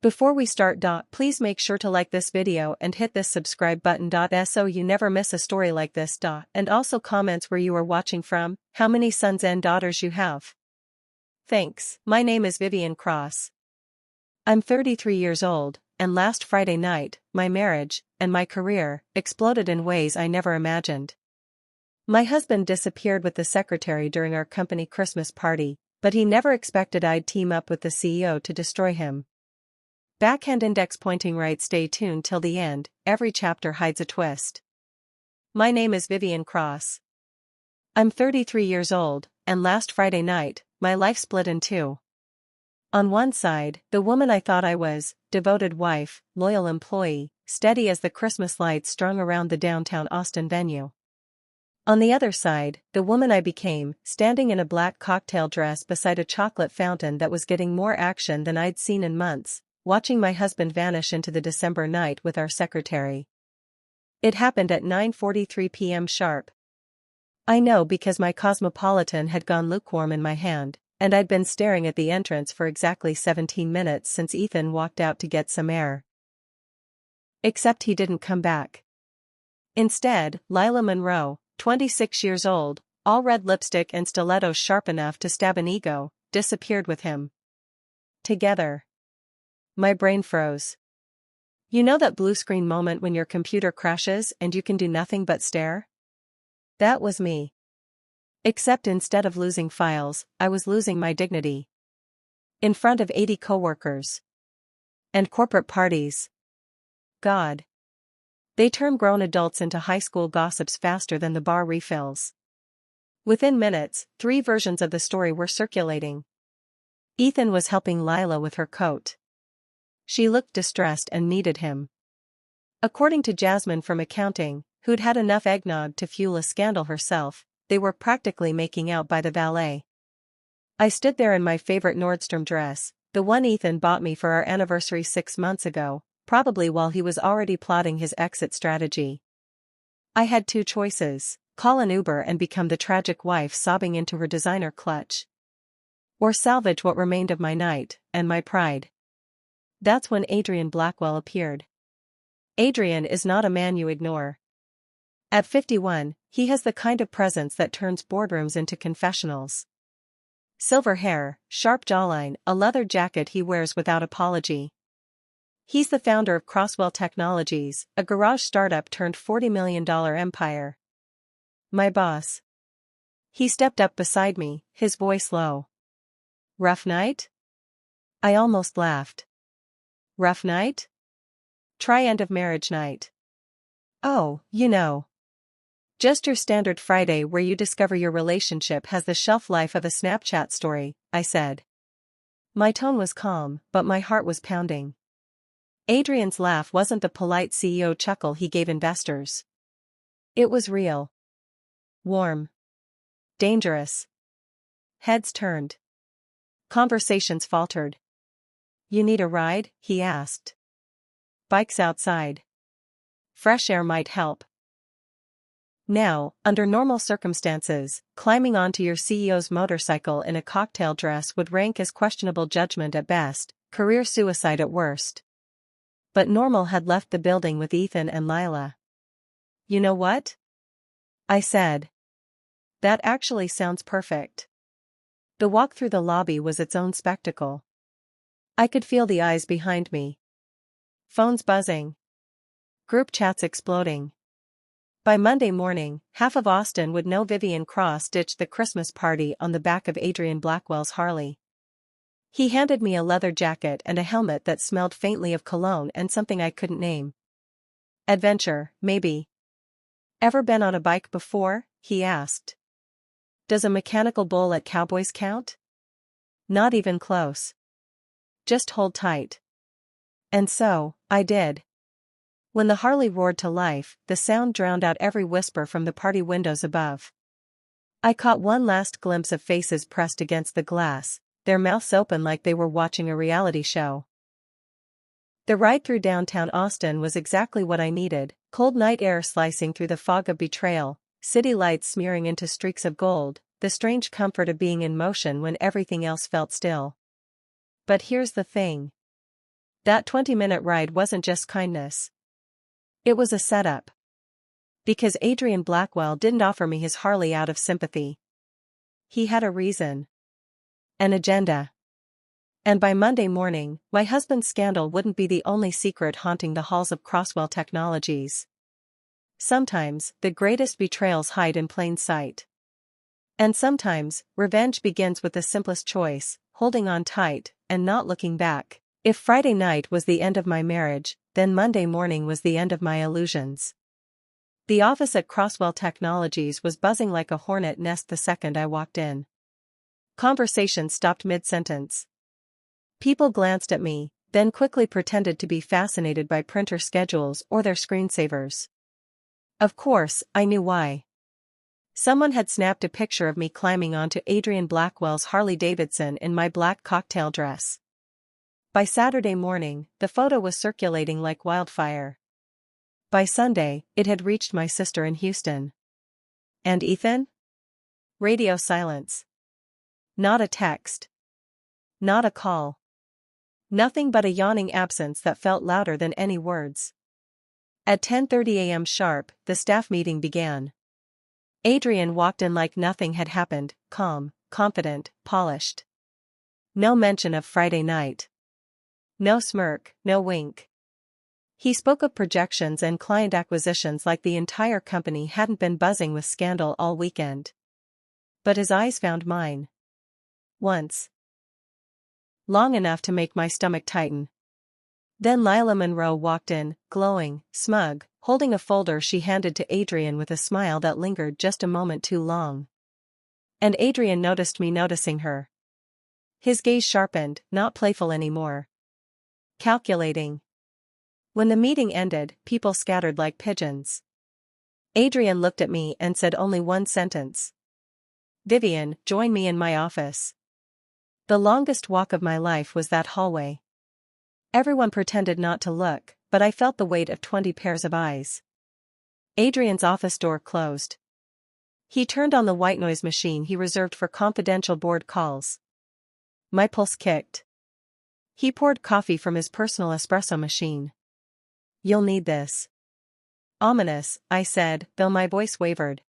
Before we start, please make sure to like this video and hit this subscribe button so you never miss a story like this. And also comments where you are watching from, how many sons and daughters you have. Thanks. My name is Vivian Cross. I'm 33 years old, and last Friday night, my marriage and my career exploded in ways I never imagined. My husband disappeared with the secretary during our company Christmas party, but he never expected I'd team up with the CEO to destroy him. Backhand index pointing right. Stay tuned till the end, every chapter hides a twist. My name is Vivian Cross. I'm 33 years old, and last Friday night, my life split in two. On one side, the woman I thought I was, devoted wife, loyal employee, steady as the Christmas lights strung around the downtown Austin venue. On the other side, the woman I became, standing in a black cocktail dress beside a chocolate fountain that was getting more action than I'd seen in months, watching my husband vanish into the December night with our secretary. It happened at 9:43 p.m. sharp. I know because my Cosmopolitan had gone lukewarm in my hand, and I'd been staring at the entrance for exactly 17 minutes since Ethan walked out to get some air. Except he didn't come back. Instead, Lila Monroe, 26 years old, all red lipstick and stilettos sharp enough to stab an ego, disappeared with him. Together. My brain froze. You know that blue screen moment when your computer crashes and you can do nothing but stare? That was me. Except instead of losing files, I was losing my dignity. In front of 80 coworkers. And corporate parties. God. They turn grown adults into high school gossips faster than the bar refills. Within minutes, 3 versions of the story were circulating. Ethan was helping Lila with her coat. She looked distressed and needed him. According to Jasmine from accounting, who'd had enough eggnog to fuel a scandal herself, they were practically making out by the valet. I stood there in my favorite Nordstrom dress, the one Ethan bought me for our anniversary 6 months ago, probably while he was already plotting his exit strategy. I had 2 choices: call an Uber and become the tragic wife sobbing into her designer clutch, or salvage what remained of my night and my pride. That's when Adrian Blackwell appeared. Adrian is not a man you ignore. At 51, he has the kind of presence that turns boardrooms into confessionals. Silver hair, sharp jawline, a leather jacket he wears without apology. He's the founder of Crosswell Technologies, a garage startup turned $40 million empire. My boss. He stepped up beside me, his voice low. Rough night? I almost laughed. Rough night? Try end of marriage night. Oh, you know. Just your standard Friday where you discover your relationship has the shelf life of a Snapchat story, I said. My tone was calm, but my heart was pounding. Adrian's laugh wasn't the polite CEO chuckle he gave investors. It was real. Warm. Dangerous. Heads turned. Conversations faltered. You need a ride? He asked. Bike's outside. Fresh air might help. Now, under normal circumstances, climbing onto your CEO's motorcycle in a cocktail dress would rank as questionable judgment at best, career suicide at worst. But normal had left the building with Ethan and Lila. You know what? I said. That actually sounds perfect. The walk through the lobby was its own spectacle. I could feel the eyes behind me. Phones buzzing. Group chats exploding. By Monday morning, half of Austin would know Vivian Cross ditched the Christmas party on the back of Adrian Blackwell's Harley. He handed me a leather jacket and a helmet that smelled faintly of cologne and something I couldn't name. Adventure, maybe. Ever been on a bike before? He asked. Does a mechanical bull at Cowboys count? Not even close. Just hold tight. And so, I did. When the Harley roared to life, the sound drowned out every whisper from the party windows above. I caught one last glimpse of faces pressed against the glass, their mouths open like they were watching a reality show. The ride through downtown Austin was exactly what I needed, cold night air slicing through the fog of betrayal, city lights smearing into streaks of gold, the strange comfort of being in motion when everything else felt still. But here's the thing. That 20-minute ride wasn't just kindness. It was a setup. Because Adrian Blackwell didn't offer me his Harley out of sympathy. He had a reason. An agenda. And by Monday morning, my husband's scandal wouldn't be the only secret haunting the halls of Crosswell Technologies. Sometimes, the greatest betrayals hide in plain sight. And sometimes, revenge begins with the simplest choice, holding on tight, and not looking back. If Friday night was the end of my marriage, then Monday morning was the end of my illusions. The office at Crosswell Technologies was buzzing like a hornet nest the second I walked in. Conversation stopped mid-sentence. People glanced at me, then quickly pretended to be fascinated by printer schedules or their screensavers. Of course, I knew why. Someone had snapped a picture of me climbing onto Adrian Blackwell's Harley-Davidson in my black cocktail dress. By Saturday morning, the photo was circulating like wildfire. By Sunday, it had reached my sister in Houston. And Ethan? Radio silence. Not a text. Not a call. Nothing but a yawning absence that felt louder than any words. At 10:30 a.m. sharp, the staff meeting began. Adrian walked in like nothing had happened, calm, confident, polished. No mention of Friday night. No smirk, no wink. He spoke of projections and client acquisitions like the entire company hadn't been buzzing with scandal all weekend. But his eyes found mine. Once. Long enough to make my stomach tighten. Then Lila Monroe walked in, glowing, smug, holding a folder she handed to Adrian with a smile that lingered just a moment too long. And Adrian noticed me noticing her. His gaze sharpened, not playful anymore. Calculating. When the meeting ended, people scattered like pigeons. Adrian looked at me and said only one sentence. "Vivian, join me in my office." The longest walk of my life was that hallway. Everyone pretended not to look, but I felt the weight of 20 pairs of eyes. Adrian's office door closed. He turned on the white noise machine he reserved for confidential board calls. My pulse kicked. He poured coffee from his personal espresso machine. "You'll need this." "Ominous," I said, though my voice wavered.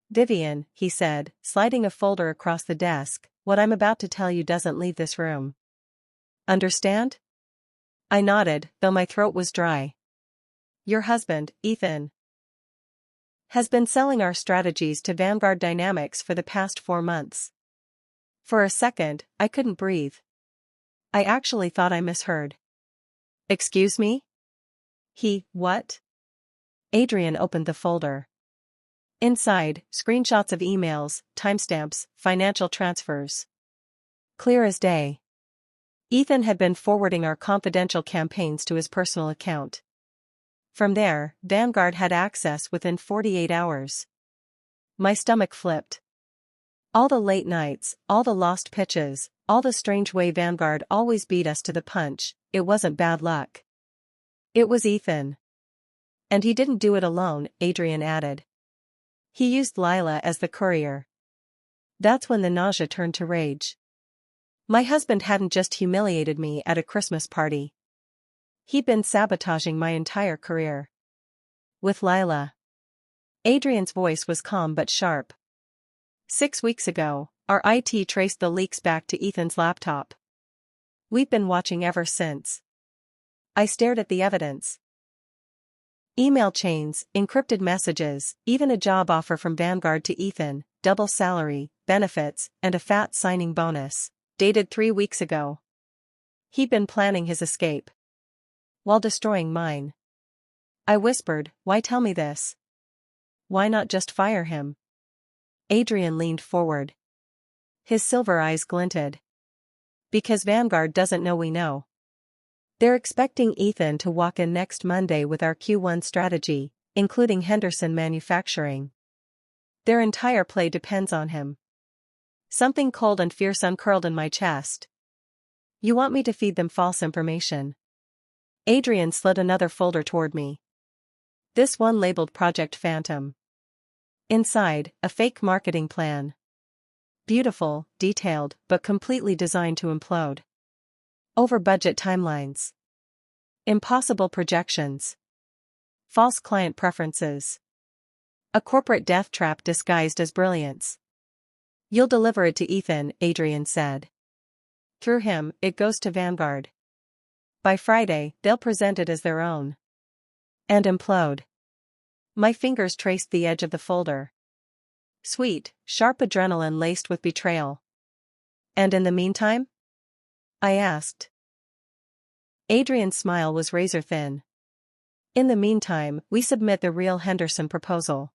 "Vivian," he said, sliding a folder across the desk, "what I'm about to tell you doesn't leave this room. Understand?" I nodded, though my throat was dry. "Your husband, Ethan, has been selling our strategies to Vanguard Dynamics for the past 4 months." For a second, I couldn't breathe. I actually thought I misheard. "Excuse me?" What? Adrian opened the folder. Inside, screenshots of emails, timestamps, financial transfers. Clear as day. Ethan had been forwarding our confidential campaigns to his personal account. From there, Vanguard had access within 48 hours. My stomach flipped. All the late nights, all the lost pitches, all the strange way Vanguard always beat us to the punch, it wasn't bad luck. It was Ethan. And he didn't do it alone, Adrian added. He used Lila as the courier. That's when the nausea turned to rage. My husband hadn't just humiliated me at a Christmas party. He'd been sabotaging my entire career. With Lila. Adrian's voice was calm but sharp. 6 weeks ago, our IT traced the leaks back to Ethan's laptop. We've been watching ever since. I stared at the evidence. Email chains, encrypted messages, even a job offer from Vanguard to Ethan, double salary, benefits, and a fat signing bonus, dated 3 weeks ago. He'd been planning his escape while destroying mine. I whispered, "Why tell me this? Why not just fire him?" Adrian leaned forward. His silver eyes glinted. "Because Vanguard doesn't know we know. They're expecting Ethan to walk in next Monday with our Q1 strategy, including Henderson Manufacturing. Their entire play depends on him." Something cold and fierce uncurled in my chest. "You want me to feed them false information?" Adrian slid another folder toward me. This one labeled Project Phantom. Inside, a fake marketing plan. Beautiful, detailed, but completely designed to implode. Over-budget timelines. Impossible projections. False client preferences. A corporate death trap disguised as brilliance. You'll deliver it to Ethan, Adrian said. Through him, it goes to Vanguard. By Friday, they'll present it as their own. And implode. My fingers traced the edge of the folder. Sweet, sharp adrenaline laced with betrayal. And in the meantime? I asked. Adrian's smile was razor thin. In the meantime, we submit the real Henderson proposal.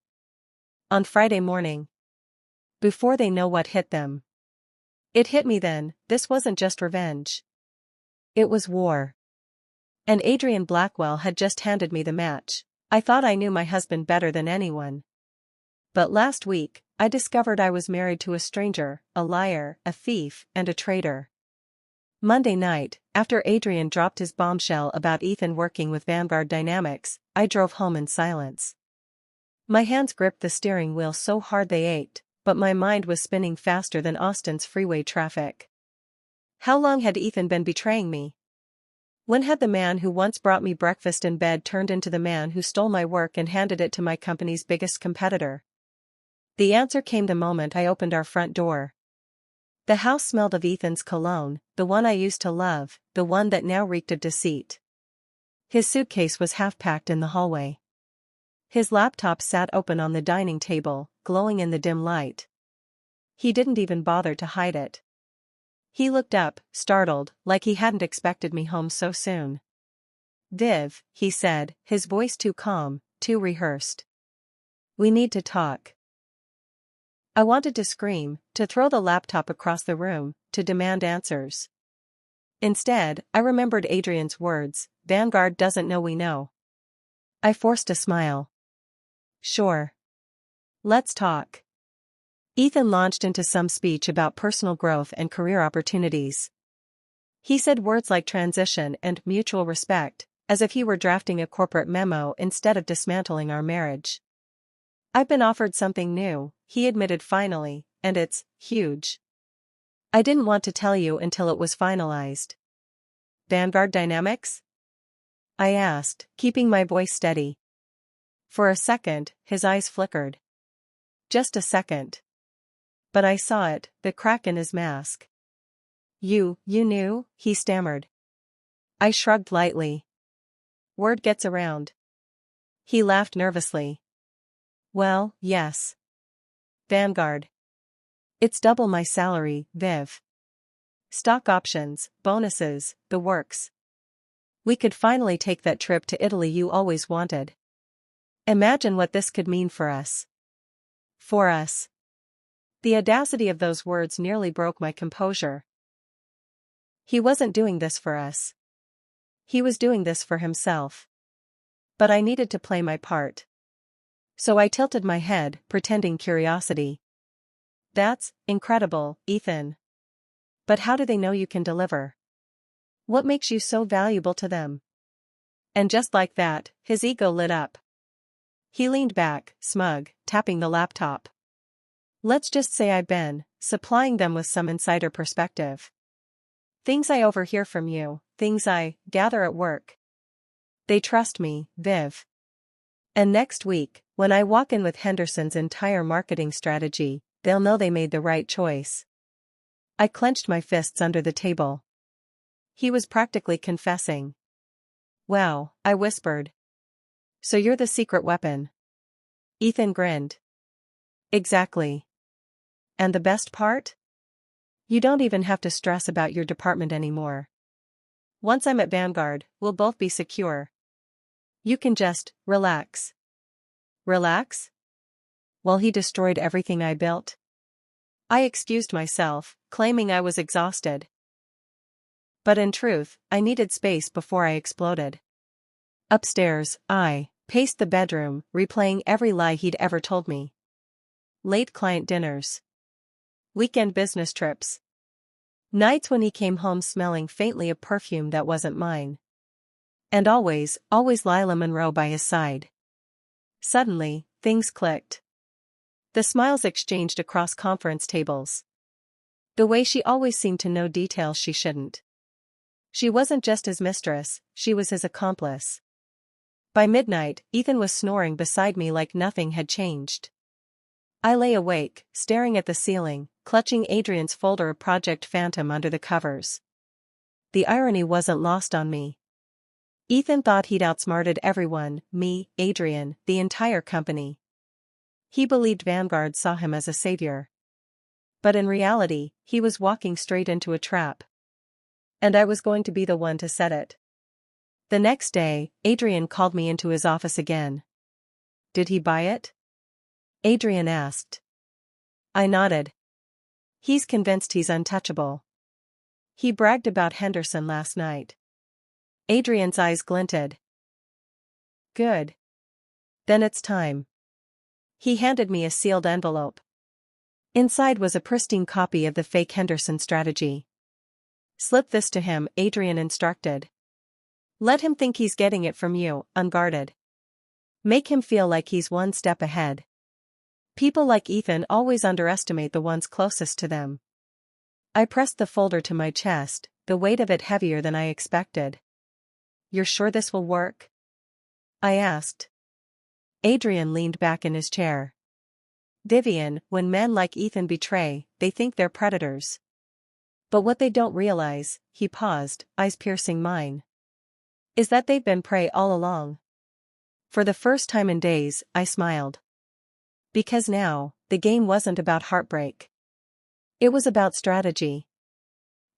On Friday morning. Before they know what hit them. It hit me then, this wasn't just revenge. It was war. And Adrian Blackwell had just handed me the match. I thought I knew my husband better than anyone. But last week, I discovered I was married to a stranger, a liar, a thief, and a traitor. Monday night, after Adrian dropped his bombshell about Ethan working with Vanguard Dynamics, I drove home in silence. My hands gripped the steering wheel so hard they ached, but my mind was spinning faster than Austin's freeway traffic. How long had Ethan been betraying me? When had the man who once brought me breakfast in bed turned into the man who stole my work and handed it to my company's biggest competitor? The answer came the moment I opened our front door. The house smelled of Ethan's cologne, the one I used to love, the one that now reeked of deceit. His suitcase was half-packed in the hallway. His laptop sat open on the dining table, glowing in the dim light. He didn't even bother to hide it. He looked up, startled, like he hadn't expected me home so soon. "Viv," he said, his voice too calm, too rehearsed. "We need to talk." I wanted to scream, to throw the laptop across the room, to demand answers. Instead, I remembered Adrian's words, "Vanguard doesn't know we know." I forced a smile. "Sure. Let's talk." Ethan launched into some speech about personal growth and career opportunities. He said words like transition and mutual respect, as if he were drafting a corporate memo instead of dismantling our marriage. "I've been offered something new," he admitted finally, "and it's huge. I didn't want to tell you until it was finalized." "Vanguard Dynamics?" I asked, keeping my voice steady. For a second, his eyes flickered. Just a second. But I saw it, the crack in his mask. You knew?" he stammered. I shrugged lightly. "Word gets around." He laughed nervously. "Well, yes. Vanguard. It's double my salary, Viv. Stock options, bonuses, the works. We could finally take that trip to Italy you always wanted. Imagine what this could mean for us." For us. The audacity of those words nearly broke my composure. He wasn't doing this for us. He was doing this for himself. But I needed to play my part. So I tilted my head, pretending curiosity. "That's incredible, Ethan. But how do they know you can deliver? What makes you so valuable to them?" And just like that, his ego lit up. He leaned back, smug, tapping the laptop. "Let's just say I've been supplying them with some insider perspective. Things I overhear from you, things I gather at work. They trust me, Viv. And next week, when I walk in with Henderson's entire marketing strategy, they'll know they made the right choice." I clenched my fists under the table. He was practically confessing. "Wow," I whispered. "So you're the secret weapon." Ethan grinned. "Exactly. And the best part? You don't even have to stress about your department anymore. Once I'm at Vanguard, we'll both be secure. You can just relax." Relax? While he destroyed everything I built? I excused myself, claiming I was exhausted. But in truth, I needed space before I exploded. Upstairs, I paced the bedroom, replaying every lie he'd ever told me. Late client dinners. Weekend business trips. Nights when he came home smelling faintly of perfume that wasn't mine. And always Lila Monroe by his side. Suddenly, things clicked. The smiles exchanged across conference tables. The way she always seemed to know details she shouldn't. She wasn't just his mistress, she was his accomplice. By midnight, Ethan was snoring beside me like nothing had changed. I lay awake, staring at the ceiling, clutching Adrian's folder of Project Phantom under the covers. The irony wasn't lost on me. Ethan thought he'd outsmarted everyone, me, Adrian, the entire company. He believed Vanguard saw him as a savior. But in reality, he was walking straight into a trap. And I was going to be the one to set it. The next day, Adrian called me into his office again. Did he buy it? Adrian asked. I nodded. He's convinced he's untouchable. He bragged about Henderson last night. Adrian's eyes glinted. Good. Then it's time. He handed me a sealed envelope. Inside was a pristine copy of the fake Henderson strategy. Slip this to him, Adrian instructed. Let him think he's getting it from you, unguarded. Make him feel like he's one step ahead. People like Ethan always underestimate the ones closest to them. I pressed the folder to my chest, the weight of it heavier than I expected. You're sure this will work? I asked. Adrian leaned back in his chair. Vivian, when men like Ethan betray, they think they're predators. But what they don't realize, he paused, eyes piercing mine, is that they've been prey all along. For the first time in days, I smiled. Because now, the game wasn't about heartbreak. It was about strategy.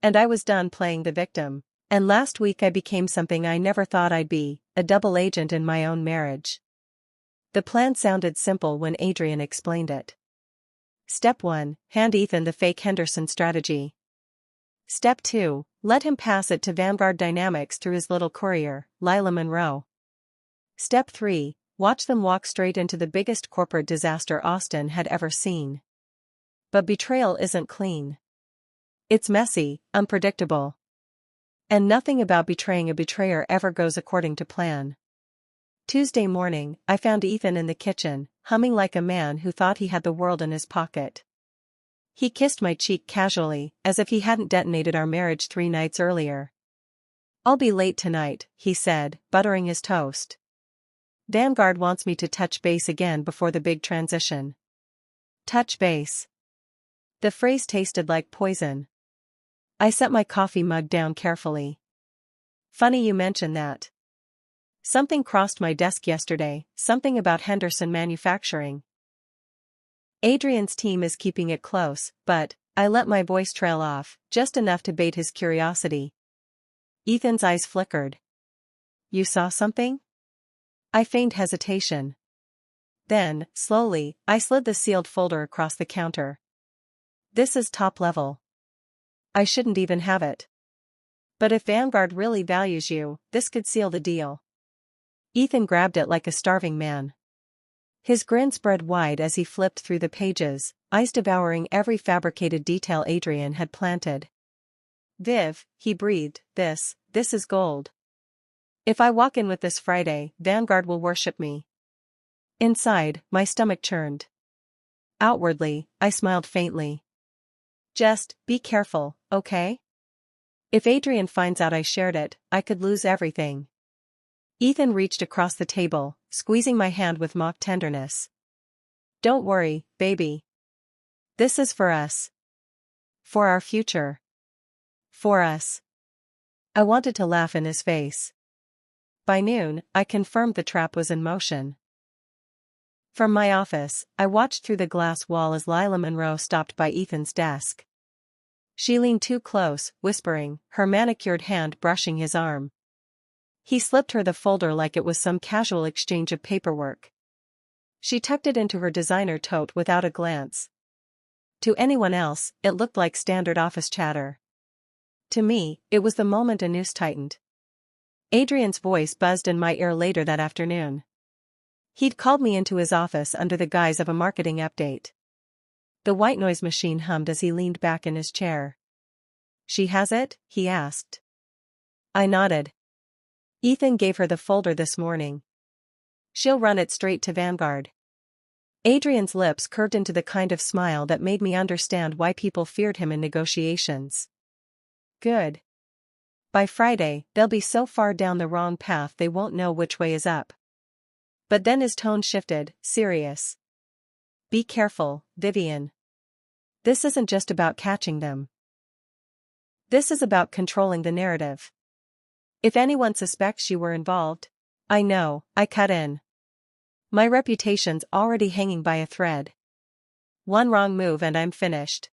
And I was done playing the victim. And last week I became something I never thought I'd be, a double agent in my own marriage. The plan sounded simple when Adrian explained it. Step 1, hand Ethan the fake Henderson strategy. Step 2, let him pass it to Vanguard Dynamics through his little courier, Lila Monroe. Step 3, watch them walk straight into the biggest corporate disaster Austin had ever seen. But betrayal isn't clean. It's messy, unpredictable. And nothing about betraying a betrayer ever goes according to plan. Tuesday morning, I found Ethan in the kitchen, humming like a man who thought he had the world in his pocket. He kissed my cheek casually, as if he hadn't detonated our marriage 3 nights earlier. I'll be late tonight, he said, buttering his toast. Vanguard wants me to touch base again before the big transition. Touch base. The phrase tasted like poison. I set my coffee mug down carefully. Funny you mention that. Something crossed my desk yesterday, something about Henderson Manufacturing. Adrian's team is keeping it close, but I let my voice trail off, just enough to bait his curiosity. Ethan's eyes flickered. You saw something? I feigned hesitation. Then, slowly, I slid the sealed folder across the counter. This is top level. I shouldn't even have it. But if Vanguard really values you, this could seal the deal. Ethan grabbed it like a starving man. His grin spread wide as he flipped through the pages, eyes devouring every fabricated detail Adrian had planted. Viv, he breathed, this is gold. If I walk in with this Friday, Vanguard will worship me. Inside, my stomach churned. Outwardly, I smiled faintly. Just, be careful, okay? If Adrian finds out I shared it, I could lose everything. Ethan reached across the table, squeezing my hand with mock tenderness. Don't worry, baby. This is for us. For our future. For us. I wanted to laugh in his face. By noon, I confirmed the trap was in motion. From my office, I watched through the glass wall as Lila Monroe stopped by Ethan's desk. She leaned too close, whispering, her manicured hand brushing his arm. He slipped her the folder like it was some casual exchange of paperwork. She tucked it into her designer tote without a glance. To anyone else, it looked like standard office chatter. To me, it was the moment a noose tightened. Adrian's voice buzzed in my ear later that afternoon. He'd called me into his office under the guise of a marketing update. The white noise machine hummed as he leaned back in his chair. She has it? He asked. I nodded. Ethan gave her the folder this morning. She'll run it straight to Vanguard. Adrian's lips curved into the kind of smile that made me understand why people feared him in negotiations. Good. By Friday, they'll be so far down the wrong path they won't know which way is up. But then his tone shifted, serious. Be careful, Vivian. This isn't just about catching them. This is about controlling the narrative. If anyone suspects you were involved, I know, I cut in. My reputation's already hanging by a thread. One wrong move and I'm finished.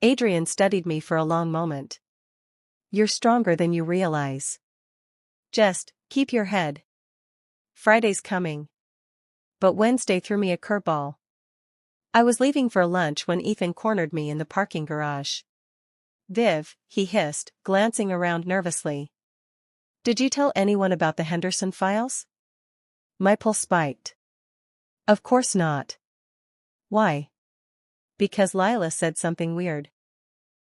Adrian studied me for a long moment. You're stronger than you realize. Just keep your head. Friday's coming. But Wednesday threw me a curveball. I was leaving for lunch when Ethan cornered me in the parking garage. Viv, he hissed, glancing around nervously. Did you tell anyone about the Henderson files? My pulse spiked. Of course not. Why? Because Lila said something weird.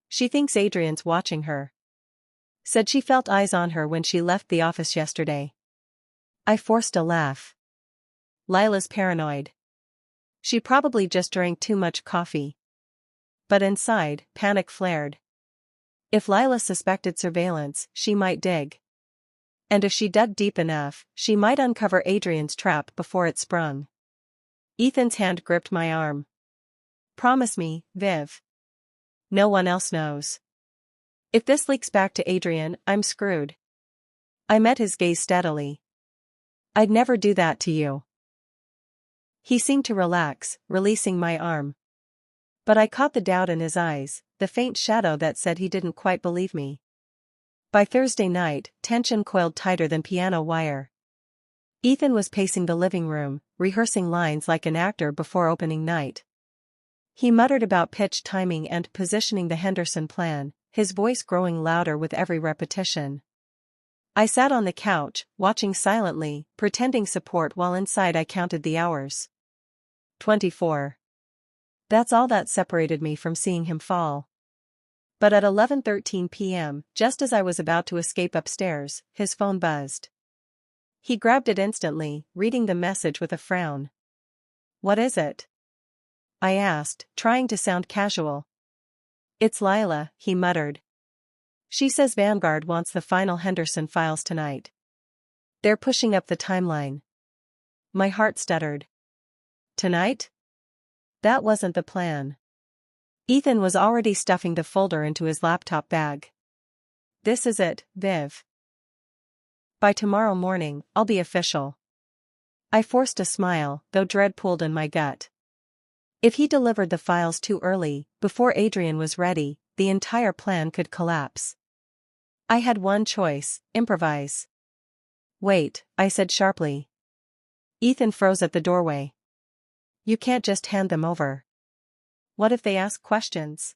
She thinks Adrian's watching her. Said she felt eyes on her when she left the office yesterday. I forced a laugh. Lila's paranoid. She probably just drank too much coffee. But inside, panic flared. If Lila suspected surveillance, she might dig. And if she dug deep enough, she might uncover Adrian's trap before it sprung. Ethan's hand gripped my arm. Promise me, Viv. No one else knows. If this leaks back to Adrian, I'm screwed. I met his gaze steadily. I'd never do that to you. He seemed to relax, releasing my arm. But I caught the doubt in his eyes, the faint shadow that said he didn't quite believe me. By Thursday night, tension coiled tighter than piano wire. Ethan was pacing the living room, rehearsing lines like an actor before opening night. He muttered about pitch timing and positioning the Henderson plan, his voice growing louder with every repetition. I sat on the couch, watching silently, pretending support while inside I counted the hours. 24. That's all that separated me from seeing him fall. But at 11:13 p.m., just as I was about to escape upstairs, his phone buzzed. He grabbed it instantly, reading the message with a frown. What is it? I asked, trying to sound casual. It's Lila, he muttered. She says Vanguard wants the final Henderson files tonight. They're pushing up the timeline. My heart stuttered. Tonight? That wasn't the plan. Ethan was already stuffing the folder into his laptop bag. This is it, Viv. By tomorrow morning, I'll be official. I forced a smile, though dread pulled in my gut. If he delivered the files too early, before Adrian was ready, the entire plan could collapse. I had one choice: improvise. Wait, I said sharply. Ethan froze at the doorway. You can't just hand them over. What if they ask questions?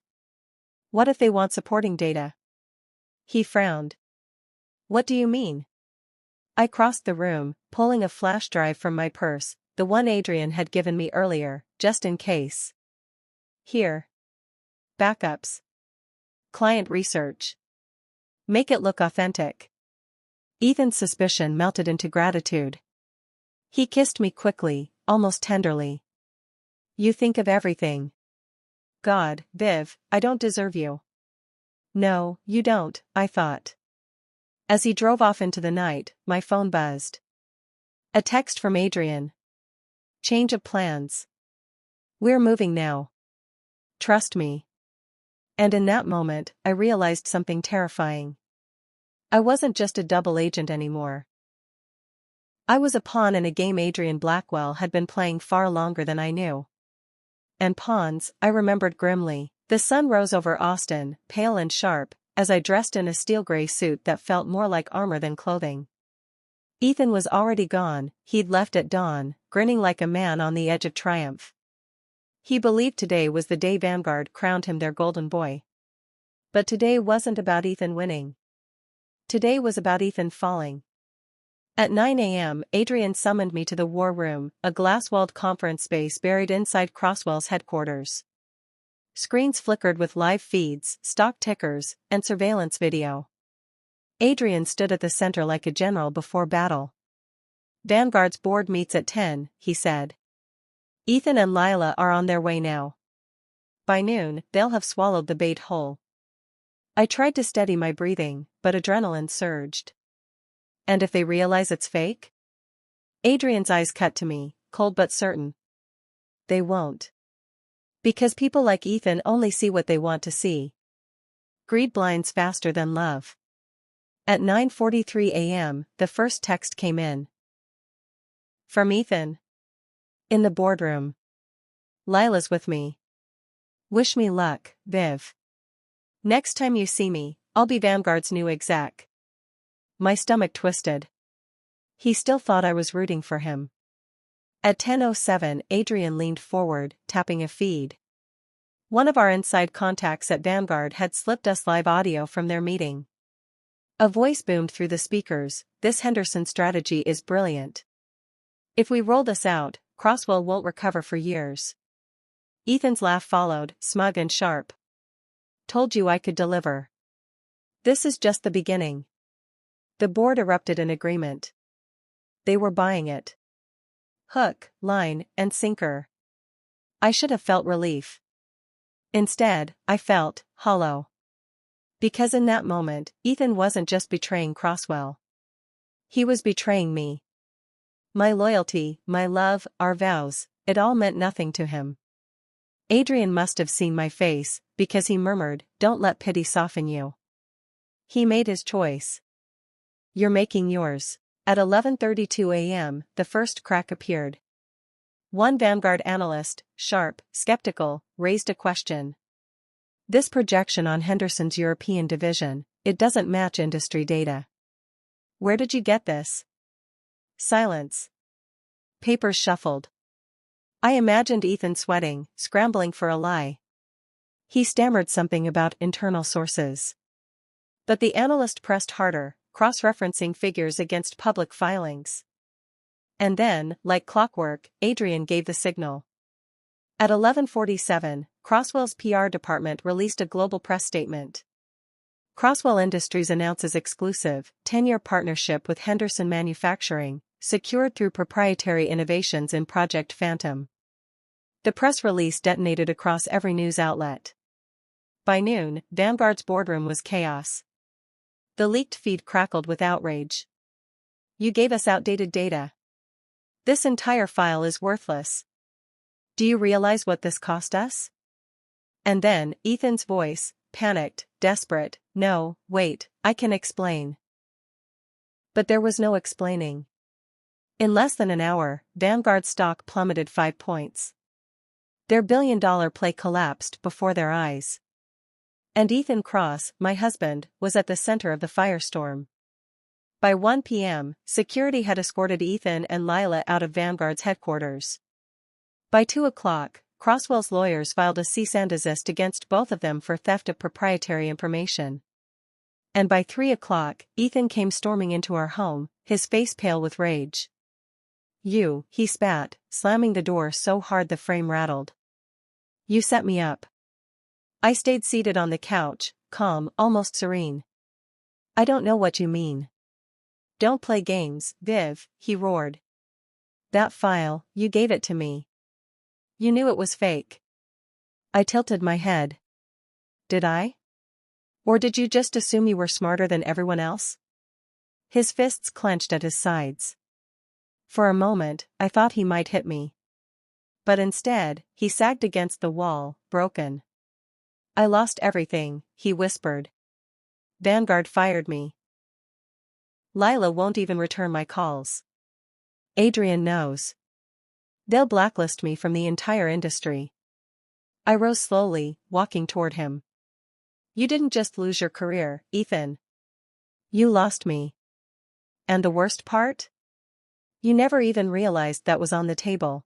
What if they want supporting data? He frowned. What do you mean? I crossed the room, pulling a flash drive from my purse, the one Adrian had given me earlier, just in case. Here. Backups. Client research. Make it look authentic. Ethan's suspicion melted into gratitude. He kissed me quickly, almost tenderly. You think of everything. God, Viv, I don't deserve you. No, you don't, I thought. As he drove off into the night, my phone buzzed. A text from Adrian. Change of plans. We're moving now. Trust me. And in that moment, I realized something terrifying. I wasn't just a double agent anymore. I was a pawn in a game Adrian Blackwell had been playing far longer than I knew. And pawns, I remembered grimly. The sun rose over Austin, pale and sharp, as I dressed in a steel gray suit that felt more like armor than clothing. Ethan was already gone, he'd left at dawn, grinning like a man on the edge of triumph. He believed today was the day Vanguard crowned him their golden boy. But today wasn't about Ethan winning. Today was about Ethan falling. At 9 a.m., Adrian summoned me to the war room, a glass-walled conference space buried inside Crosswell's headquarters. Screens flickered with live feeds, stock tickers, and surveillance video. Adrian stood at the center like a general before battle. Vanguard's board meets at 10, he said. Ethan and Lila are on their way now. By noon, they'll have swallowed the bait whole. I tried to steady my breathing, but adrenaline surged. And if they realize it's fake? Adrian's eyes cut to me, cold but certain. They won't. Because people like Ethan only see what they want to see. Greed blinds faster than love. At 9:43 a.m., the first text came in. From Ethan. In the boardroom. Lila's with me. Wish me luck, Viv. Next time you see me, I'll be Vanguard's new exec. My stomach twisted. He still thought I was rooting for him. At 10:07, Adrian leaned forward, tapping a feed. One of our inside contacts at Vanguard had slipped us live audio from their meeting. A voice boomed through the speakers, "This Henderson strategy is brilliant. If we roll this out, Crosswell won't recover for years." Ethan's laugh followed, smug and sharp. "Told you I could deliver. This is just the beginning." The board erupted in agreement. They were buying it. Hook, line, and sinker. I should have felt relief. Instead, I felt hollow. Because in that moment, Ethan wasn't just betraying Crosswell. He was betraying me. My loyalty, my love, our vows, it all meant nothing to him. Adrian must have seen my face, because he murmured, "Don't let pity soften you." He made his choice. You're making yours. At 11:32 a.m., the first crack appeared. One Vanguard analyst, sharp, skeptical, raised a question. "This projection on Henderson's European division, it doesn't match industry data. Where did you get this?" Silence. Papers shuffled. I imagined Ethan sweating, scrambling for a lie. He stammered something about internal sources. But the analyst pressed harder, cross-referencing figures against public filings. And then, like clockwork, Adrian gave the signal. At 11:47, Crosswell's PR department released a global press statement. Crosswell Industries announces exclusive, 10-year partnership with Henderson Manufacturing, secured through proprietary innovations in Project Phantom. The press release detonated across every news outlet. By noon, Vanguard's boardroom was chaos. The leaked feed crackled with outrage. "You gave us outdated data. This entire file is worthless. Do you realize what this cost us?" And then, Ethan's voice, panicked, desperate, "No, wait, I can explain." But there was no explaining. In less than an hour, Vanguard's stock plummeted 5 points. Their billion-dollar play collapsed before their eyes. And Ethan Cross, my husband, was at the center of the firestorm. By 1 p.m., security had escorted Ethan and Lila out of Vanguard's headquarters. By 2 o'clock, Crosswell's lawyers filed a cease and desist against both of them for theft of proprietary information. And by 3 o'clock, Ethan came storming into our home, his face pale with rage. "You," he spat, slamming the door so hard the frame rattled. "You set me up." I stayed seated on the couch, calm, almost serene. "I don't know what you mean." "Don't play games, Viv," he roared. "That file, you gave it to me. You knew it was fake." I tilted my head. "Did I? Or did you just assume you were smarter than everyone else?" His fists clenched at his sides. For a moment, I thought he might hit me. But instead, he sagged against the wall, broken. "I lost everything," he whispered. "Vanguard fired me. Lila won't even return my calls. Adrian knows. They'll blacklist me from the entire industry." I rose slowly, walking toward him. "You didn't just lose your career, Ethan. You lost me. And the worst part? You never even realized that was on the table."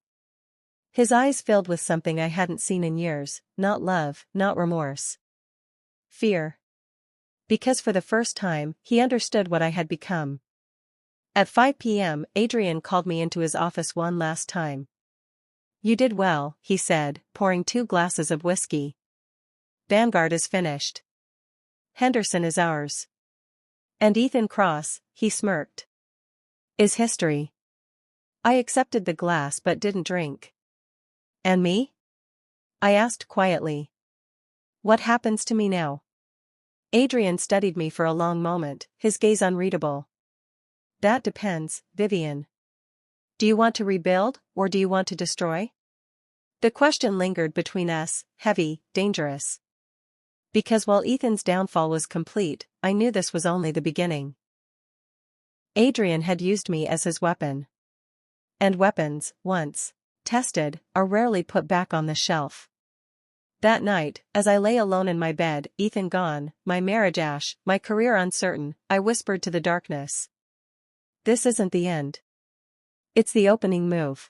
His eyes filled with something I hadn't seen in years, not love, not remorse. Fear. Because for the first time, he understood what I had become. At 5 p.m., Adrian called me into his office one last time. "You did well," he said, pouring 2 glasses of whiskey. "Vanguard is finished. Henderson is ours. And Ethan Cross," he smirked, "is history." I accepted the glass but didn't drink. "And me?" I asked quietly. "What happens to me now?" Adrian studied me for a long moment, his gaze unreadable. That depends, Vivian. Do you want to rebuild, or do you want to destroy? The question lingered between us, heavy, dangerous. Because while Ethan's downfall was complete, I knew this was only the beginning. Adrian had used me as his weapon. And weapons, once tested, are rarely put back on the shelf. That night, as I lay alone in my bed, Ethan gone, my marriage ash, my career uncertain, I whispered to the darkness. This isn't the end. It's the opening move.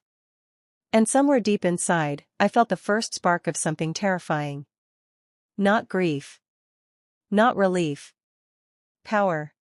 And somewhere deep inside, I felt the first spark of something terrifying. Not grief. Not relief. Power.